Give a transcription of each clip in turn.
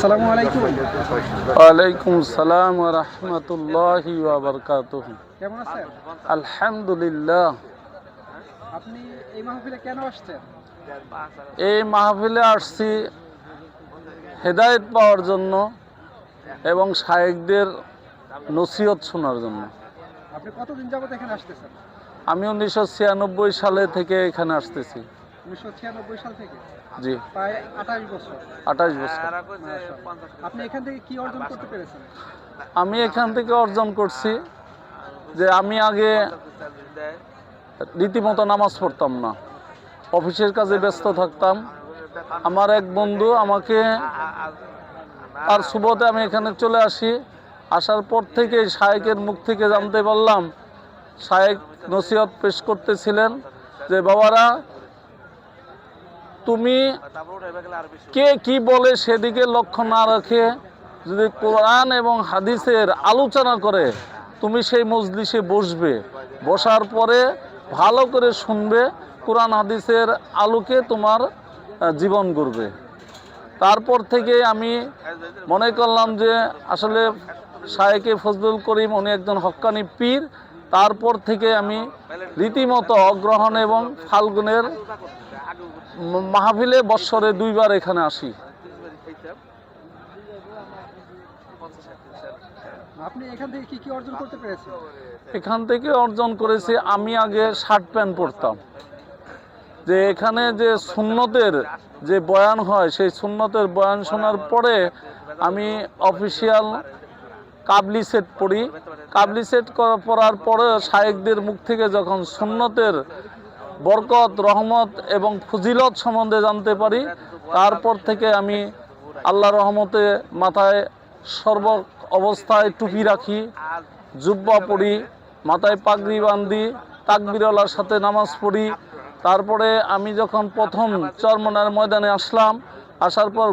আসসালামু আলাইকুম। ওয়ালাইকুম সালাম ওয়া রাহমাতুল্লাহি ওয়া বারাকাতুহু। কেমন আছেন? আলহামদুলিল্লাহ। আপনি এই মাহফিলে কেন আসছেন? এই মাহফিলে আসছি হেদায়েত পাওয়ার জন্য এবং শায়েখদের নসিহত শোনার জন্য। আপনি কতদিন যাবত এখানে আসতেছেন? আমি 1996 সালে থেকে এখানে আসতেছি। 1996 সাল থেকে? জি, প্রায় 28 বছর। 28 বছর। মাশাআল্লাহ। আপনি এখান থেকে কি অর্জন করতে পেরেছেন? আমি এখান থেকে অর্জন করছি যে আমি আগে রীতিমতো নামাজ পড়তাম না, অফিসের কাজে ব্যস্ত থাকতাম। আমার এক বন্ধু আমাকে তার সুবতে আমি এখানে চলে আসি। আসার পর থেকে শায়েখের মুখ থেকে জানতে পারলাম, শায়েখ নসিহত পেশ করতেছিলেন যে বাবারা, তুমি কে কি বলে সেদিকে লক্ষ্য না রেখে যদি কোরআন এবং হাদিসের আলোচনা করে তুমি সেই মজলিসে বসবে, বসার পরে ভালো করে শুনবে, কোরআন হাদিসের আলোকে তোমার জীবন গড়বে। তারপর থেকে আমি মনে করলাম যে আসলে শায়েখে ফজলুল করিম উনি একজন হক্কানি পীর। তারপর থেকে আমি রীতিমতো অগ্রহণ এবং ফাল্গুনের মাহফিলে বৎসরে 2 বার এখানে আসি। আপনি এখান থেকে কি অর্জন করতে পেরেছেন? এখান থেকে অর্জন করেছি, আমি আগে শার্ট প্যান্ট পরতাম, যে এখানে যে সুন্নতের যে বয়ান হয় সেই সুন্নতের বয়ান শোনার পরে আমি অফিসিয়াল কাবলি সেট পড়ি। কাবলি সেট পড়ার পরে শায়েখদের মুখ থেকে যখন সুন্নতের বরকত, রহমত এবং ফজিলত সম্বন্ধে জানতে পারি, তারপর থেকে আমি আল্লাহর রহমতে মাথায় সর্ব অবস্থায় টুপি রাখি, জুব্বা পড়ি, মাথায় পাগড়ি বান্ধি, তাকবীরওয়ালার সাথে নামাজ পড়ি। তারপরে আমি যখন প্রথম চরমনার ময়দানে আসলাম, আসার পর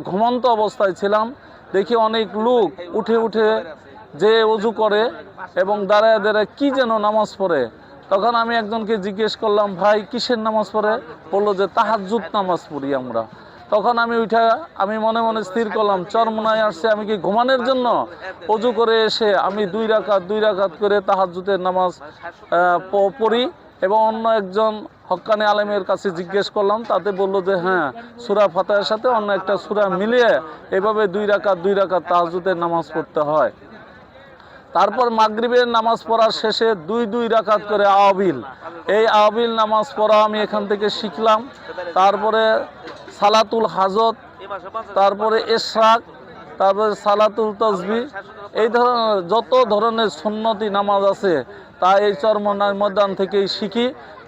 ঘুমন্ত অবস্থায় ছিলাম, দেখি অনেক লোক উঠে উঠে যে ওযু করে এবং দাঁড়ায় দাঁড়ায় কি যেন নামাজ পড়ে। তখন আমি একজনকে জিজ্ঞেস করলাম, ভাই কিসের নামাজ পড়ে? বললো যে তাহাজ্জুদ নামাজ পড়ি আমরা। তখন আমি মনে মনে স্থির করলাম, চরমনায় আসছে আমি কি ঘুমানোর জন্য? ওযু করে এসে আমি 2 রাকাত করে তাহাজ্জুদের নামাজ পড়ি। এবং অন্য একজন হক্কানি আলেমের কাছে জিজ্ঞেস করলাম, তাতে বলল যে হ্যাঁ, সূরা ফাতিহার সাথে অন্য একটা সূরা মিলিয়ে এভাবে 2 রাকাত তাহাজ্জুদের নামাজ পড়তে হয়। তারপর মাগরিবের নামাজ পড়ার শেষে 2 রাকাত করে আওয়াবিল, এই আওয়াবিল নামাজ পড়া আমি এখান থেকে শিখলাম। তারপরে সালাতুল হাজত, তারপরে ইশরাক, তারপরে সালাতুল তাসবিহ, এই ধরনের যত ধরনের সুন্নতি নামাজ আছে তা এই চরমনার ময়দান থেকেই শিখি।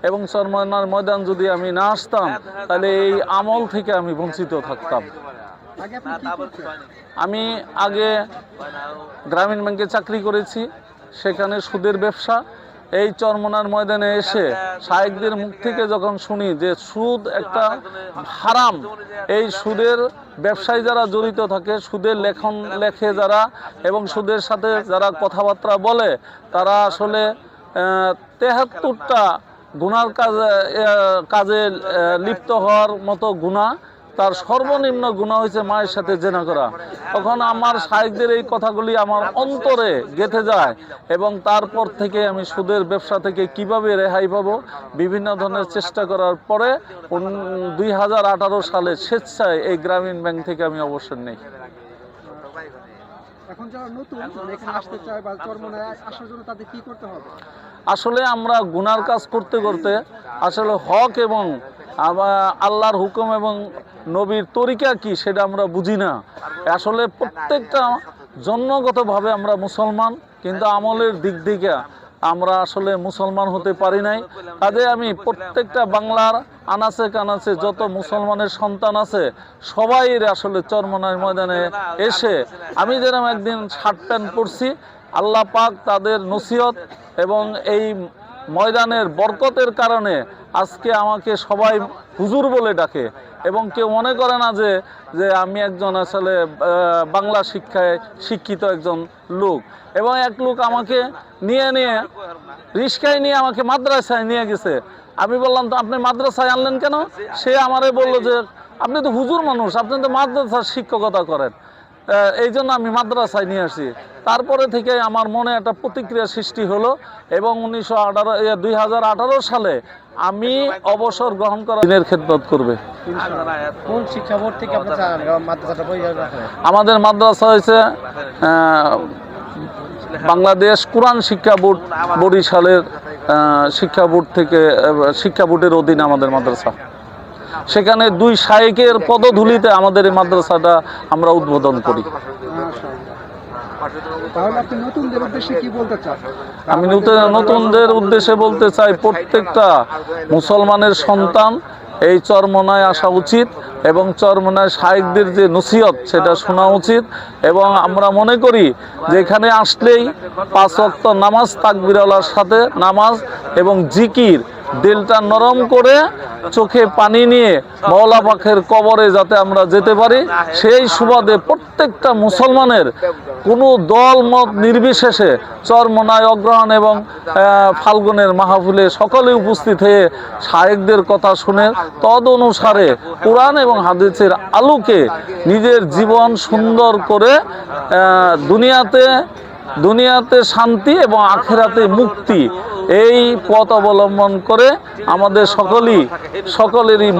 এবং চরমনার ময়দান যদি আমি না আসতাম তাহলে এই আমল থেকে আমি বঞ্চিত থাকতাম। আমি আগে গ্রামীণ ব্যাংকে চাকরি করেছি, সেখানে সুদের ব্যবসা। এই চরমনার ময়দানে এসে শায়েখদের মুখ থেকে যখন শুনি যে সুদ একটা হারাম, এই সুদের ব্যবসায় যারা জড়িত থাকে, সুদের লেখে যারা এবং সুদের সাথে যারা কথাবার্তা বলে, তারা আসলে 73টা গুনার কাজে লিপ্ত হওয়ার মতো গুনাহ। তার সর্বনিম্ন গুনাহ হয়েছে মায়ের সাথে জেনা করা। তখন আমার শায়েখদের এই কথাগুলি আমার অন্তরে গেঁথে যায় এবং তারপর থেকে আমি সুদের ব্যবসা থেকে কিভাবে রেহাই পাবো বিভিন্ন ধরনের চেষ্টা করার পরে 2018 সালে স্বেচ্ছায় এই গ্রামীণ ব্যাংক থেকে আমি অবসর নেই। এখন যারা নতুন এখানে আসতে চায় বা চরমনায় আসার জন্য তাদের কি করতে হবে? আসলে আমরা গুনার কাজ করতে করতে আসলে হক এবং আল্লাহর হুকুম এবং নবীর তরিকা কি সেটা আমরা বুঝি না। আসলে প্রত্যেকটা জন্মগতভাবে আমরা মুসলমান, কিন্তু আমলের দিক থেকে আমরা আসলে মুসলমান হতে পারি নাই। কাজে আমি প্রত্যেকটা বাংলার আনাচে কানাচে যত মুসলমানের সন্তান আছে সবাই আসলে চরমনার ময়দানে এসে, আমি যেরকম একদিন শার্ট প্যান্ট পরছি, আল্লাহ পাক তাদের নসিহত এবং এই ময়দানের বরকতের কারণে আজকে আমাকে সবাই হুজুর বলে ডাকে এবং কেউ মনে করে না যে আমি একজন আসলে বাংলা শিক্ষায় শিক্ষিত একজন লোক। এবং এক লোক আমাকে নিয়ে রিস্কায় নিয়ে আমাকে মাদ্রাসায় নিয়ে গেছে। আমি বললাম, তো আপনি মাদ্রাসায় আনলেন কেন? সে আমারে বলল যে আপনি তো হুজুর মানুষ, আপনি তো মাদ্রাসার শিক্ষকতা করেন, এই জন্য আমি মাদ্রাসায় নিয়ে আসি। তারপরে থেকে আমার মনে একটা প্রতিক্রিয়া সৃষ্টি হলো এবং 2018 সালে আমি অবসর গ্রহণ করা দিনের খেদমত করবে। কোন শিক্ষা বোর্ড থেকে আপনার মাদ্রাসাটা পরিচালনা করেন? আমাদের মাদ্রাসা হয়েছে বাংলাদেশ কোরআন শিক্ষা বোর্ড, বরিশালের শিক্ষা বোর্ড থেকে, শিক্ষা বোর্ডের অধীনে আমাদের মাদ্রাসা। সেখানে 2 শায়েখের পদধূলিতে আমাদের এই মাদ্রাসাটা আমরা উদ্বোধন করি। তাহলে আপনি নতুনদের উদ্দেশ্যে কি বলতে চান? আমি নতুনদের উদ্দেশ্যে বলতে চাই, প্রত্যেকটা মুসলমানের সন্তান এই চরমনায় আসা উচিত এবং চরমনায় শায়েখদের যে নসিহত সেটা শোনা উচিত। এবং আমরা মনে করি যে এখানে আসলেই 5 ওয়াক্ত নামাজ, তাকবীরওয়ালার সাথে নামাজ এবং জিকির, দিলটা নরম করে চোখে পানি নিয়ে মাওলা পাকের কবরে যাতে আমরা যেতে পারি, সেই সুবাদে প্রত্যেকটা মুসলমানের কোনো দল মত নির্বিশেষে চরমনায় অগ্রহণ এবং ফাল্গুনের মাহফিলে সকলে উপস্থিত হয়ে শায়েখদের কথা শুনে তদ অনুসারে কোরআন এবং হাদিসের আলোকে নিজের জীবন সুন্দর করে দুনিয়াতে শান্তি এবং আখিরাতে মুক্তি, এই পথ অবলম্বন করে আমাদের সকলেরই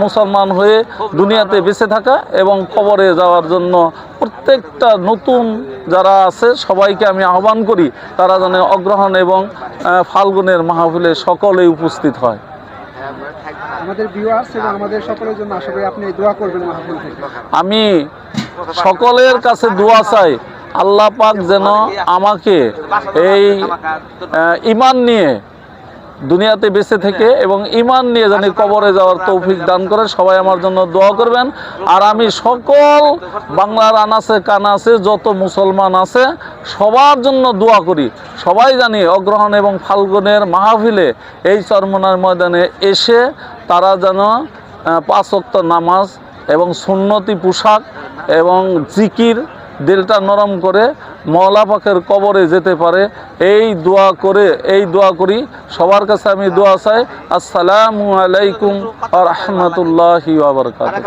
মুসলমান হয়ে দুনিয়াতে বেঁচে থাকা এবং কবরে যাওয়ার জন্য প্রত্যেকটা নতুন যারা আছে সবাইকে আমি আহ্বান করি তারা যেন অগ্রহণ এবং ফাল্গুনের মাহফিলে সকলেই উপস্থিত হয়। আমাদের ভিউয়ার্স এবং আমাদের সকলের জন্য আশা করি আপনি দোয়া করবেন মাহফিল থেকে। আমি সকলের কাছে দোয়া চাই, আল্লাহ পাক যেন আমাকে এই ঈমান নিয়ে দুনিয়াতে বেঁচে থেকে এবং ঈমান নিয়ে যেন কবরে যাওয়ার তৌফিক দান করে। সবাই আমার জন্য দোয়া করবেন। আর আমি সকল বাংলার আনাচে কানাচে যত মুসলমান আছে সবার জন্য দোয়া করি, সবাই জানি অগ্রহণ এবং ফাল্গুনের মাহফিলে এই চরমনার ময়দানে এসে তারা যেন 5 ওয়াক্ত নামাজ এবং সুন্নতি পোশাক এবং জিকির, দিলটা নরম করে মাওলা পাকের কবরে যেতে পারে, এই দোয়া করি। সবার কাছে আমি দোয়া চাই। আসসালামু আলাইকুম ওয়া রাহমাতুল্লাহি ওয়া বারাকাতুহু।